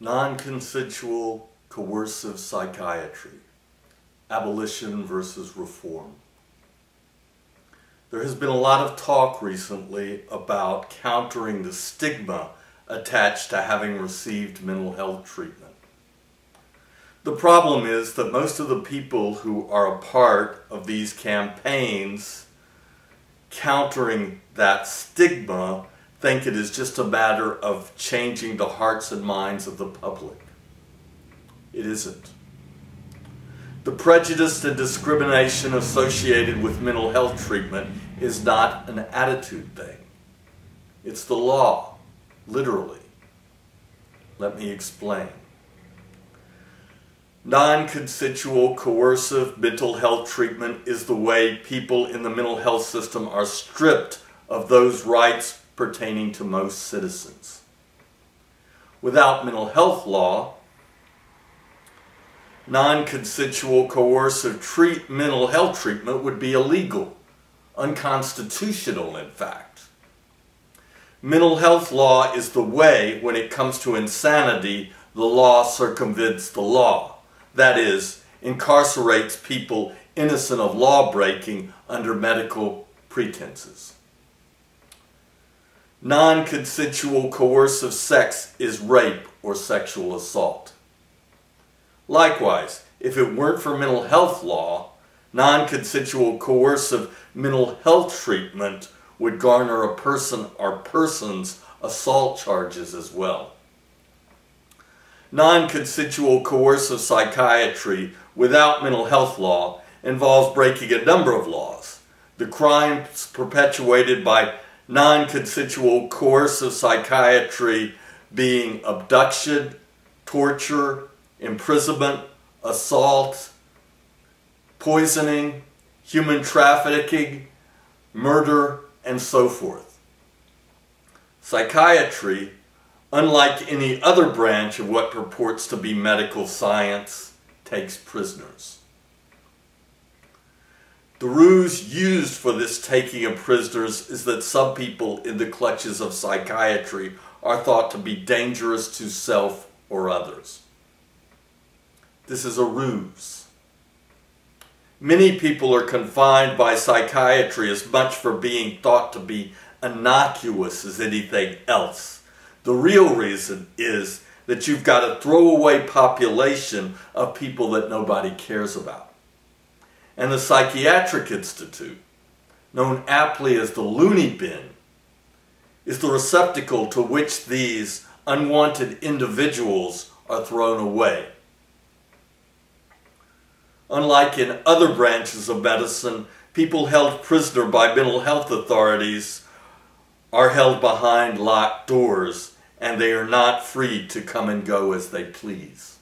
Non-consensual coercive psychiatry, abolition versus reform. There has been a lot of talk recently about countering the stigma attached to having received mental health treatment. The problem is that most of the people who are a part of these campaigns countering that stigma think it is just a matter of changing the hearts and minds of the public. It isn't. The prejudice and discrimination associated with mental health treatment is not an attitude thing. It's the law, literally. Let me explain. Non-consensual coercive mental health treatment is the way people in the mental health system are stripped of those rights pertaining to most citizens. Without mental health law, non-consensual coercive mental health treatment would be illegal, unconstitutional in fact. Mental health law is the way, when it comes to insanity, the law circumvents the law. That is, incarcerates people innocent of law breaking under medical pretenses. Non-consensual coercive sex is rape or sexual assault. Likewise, if it weren't for mental health law, non-consensual coercive mental health treatment would garner a person or persons assault charges as well. Non-consensual coercive psychiatry without mental health law involves breaking a number of laws. The crimes perpetuated by non-consensual coercive psychiatry being abduction, torture, imprisonment, assault, poisoning, human trafficking, murder, and so forth. Psychiatry, unlike any other branch of what purports to be medical science, takes prisoners. The ruse used for this taking of prisoners is that some people in the clutches of psychiatry are thought to be dangerous to self or others. This is a ruse. Many people are confined by psychiatry as much for being thought to be innocuous as anything else. The real reason is that you've got a throwaway population of people that nobody cares about. And the Psychiatric Institute, known aptly as the loony bin, is the receptacle to which these unwanted individuals are thrown away. Unlike in other branches of medicine, people held prisoner by mental health authorities are held behind locked doors, and they are not free to come and go as they please.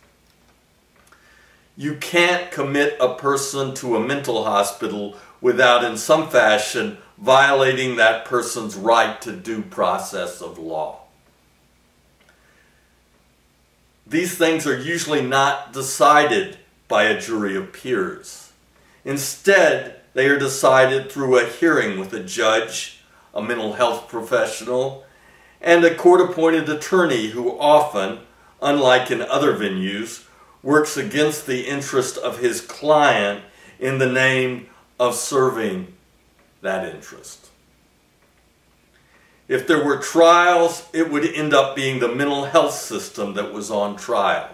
You can't commit a person to a mental hospital without in some fashion violating that person's right to due process of law. These things are usually not decided by a jury of peers. Instead, they are decided through a hearing with a judge, a mental health professional, and a court-appointed attorney who often, unlike in other venues, works against the interest of his client in the name of serving that interest. If there were trials, it would end up being the mental health system that was on trial,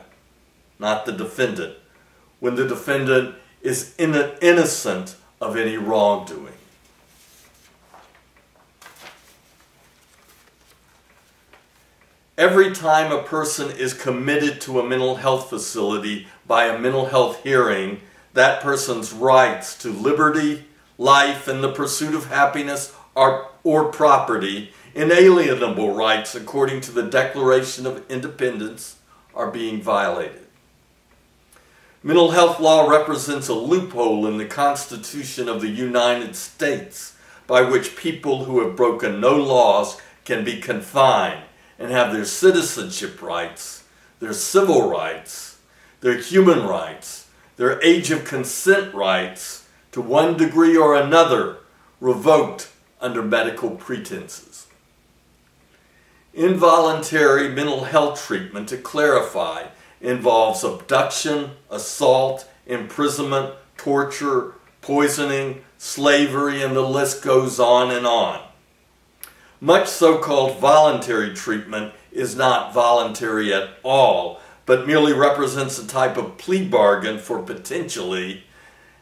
not the defendant, when the defendant is innocent of any wrongdoing. Every time a person is committed to a mental health facility by a mental health hearing, that person's rights to liberty, life, and the pursuit of happiness or property, inalienable rights according to the Declaration of Independence, are being violated. Mental health law represents a loophole in the Constitution of the United States by which people who have broken no laws can be confined and have their citizenship rights, their civil rights, their human rights, their age of consent rights, to one degree or another, revoked under medical pretenses. Involuntary mental health treatment, to clarify, involves abduction, assault, imprisonment, torture, poisoning, slavery, and the list goes on and on. Much so-called voluntary treatment is not voluntary at all, but merely represents a type of plea bargain for potentially,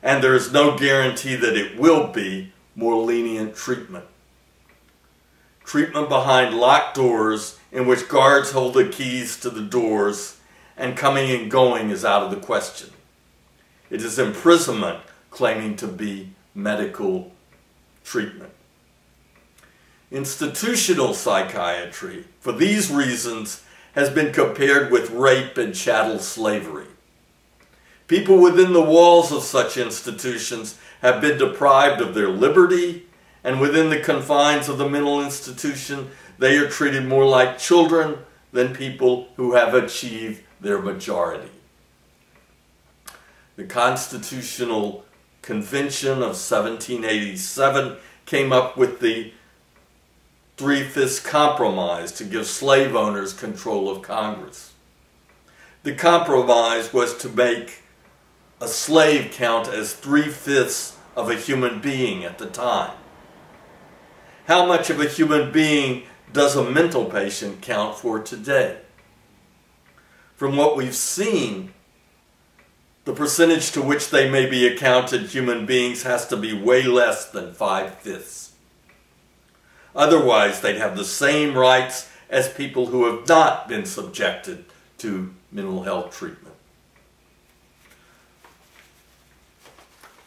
and there is no guarantee that it will be, more lenient treatment. Treatment behind locked doors in which guards hold the keys to the doors and coming and going is out of the question. It is imprisonment claiming to be medical treatment. Institutional psychiatry, for these reasons, has been compared with rape and chattel slavery. People within the walls of such institutions have been deprived of their liberty, and within the confines of the mental institution, they are treated more like children than people who have achieved their majority. The Constitutional Convention of 1787 came up with the Three-Fifths Compromise to give slave owners control of Congress. The compromise was to make a slave count as 3/5 of a human being at the time. How much of a human being does a mental patient count for today? From what we've seen, the percentage to which they may be accounted human beings has to be way less than 5/5. Otherwise, they'd have the same rights as people who have not been subjected to mental health treatment.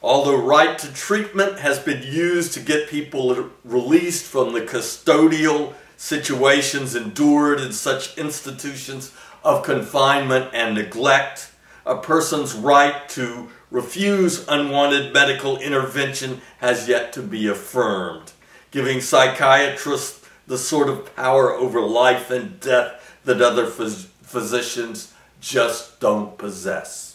Although right to treatment has been used to get people released from the custodial situations endured in such institutions of confinement and neglect, a person's right to refuse unwanted medical intervention has yet to be affirmed, giving psychiatrists the sort of power over life and death that other physicians just don't possess.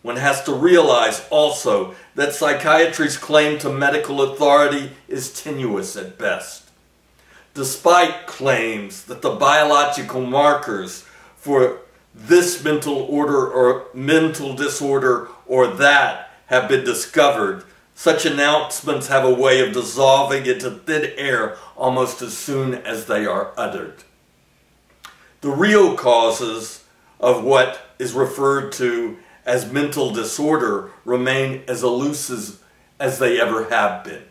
One has to realize also that psychiatry's claim to medical authority is tenuous at best. Despite claims that the biological markers for this mental order or mental disorder or that have been discovered, such announcements have a way of dissolving into thin air almost as soon as they are uttered. The real causes of what is referred to as mental disorder remain as elusive as they ever have been.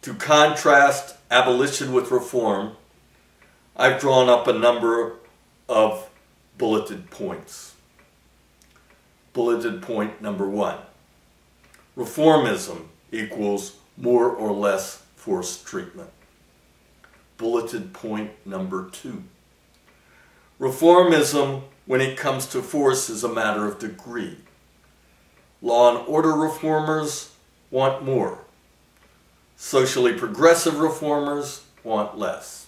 To contrast abolition with reform, I've drawn up a number of bulleted points. Bulleted point number 1. Reformism equals more or less forced treatment. Bulleted point number 2. Reformism, when it comes to force, is a matter of degree. Law and order reformers want more. Socially progressive reformers want less.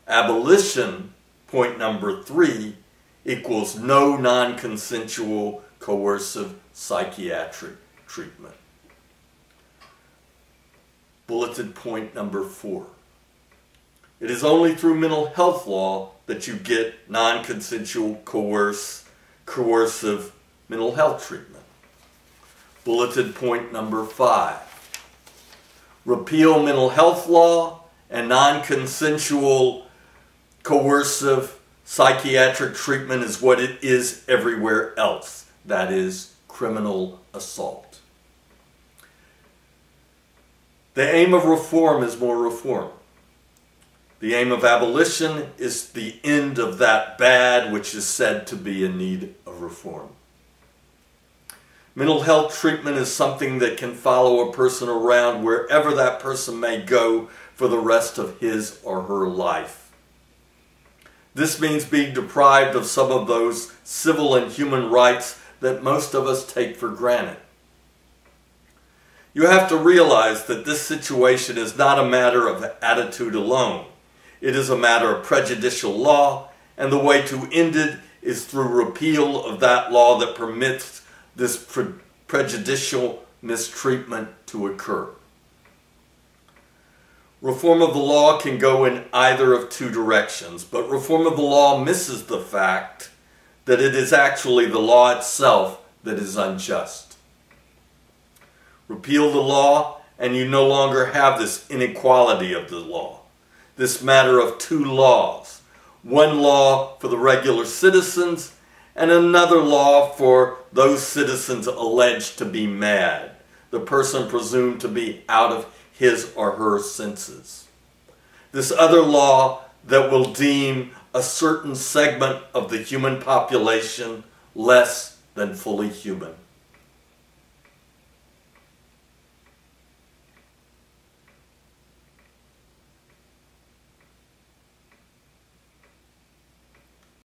Abolition, point number 3, equals no non-consensual coercive psychiatric treatment. Bulleted point number 4. It is only through mental health law that you get non-consensual coercive mental health treatment. Bulleted point number 5. Repeal mental health law and non-consensual coercive psychiatric treatment is what it is everywhere else. That is criminal assault. The aim of reform is more reform. The aim of abolition is the end of that bad which is said to be in need of reform. Mental health treatment is something that can follow a person around wherever that person may go for the rest of his or her life. This means being deprived of some of those civil and human rights that most of us take for granted. You have to realize that this situation is not a matter of attitude alone. It is a matter of prejudicial law, and the way to end it is through repeal of that law that permits this prejudicial mistreatment to occur. Reform of the law can go in either of two directions, but reform of the law misses the fact that it is actually the law itself that is unjust. Repeal the law, and you no longer have this inequality of the law, this matter of two laws, one law for the regular citizens and another law for those citizens alleged to be mad, the person presumed to be out of his or her senses. This other law that will deem a certain segment of the human population less than fully human.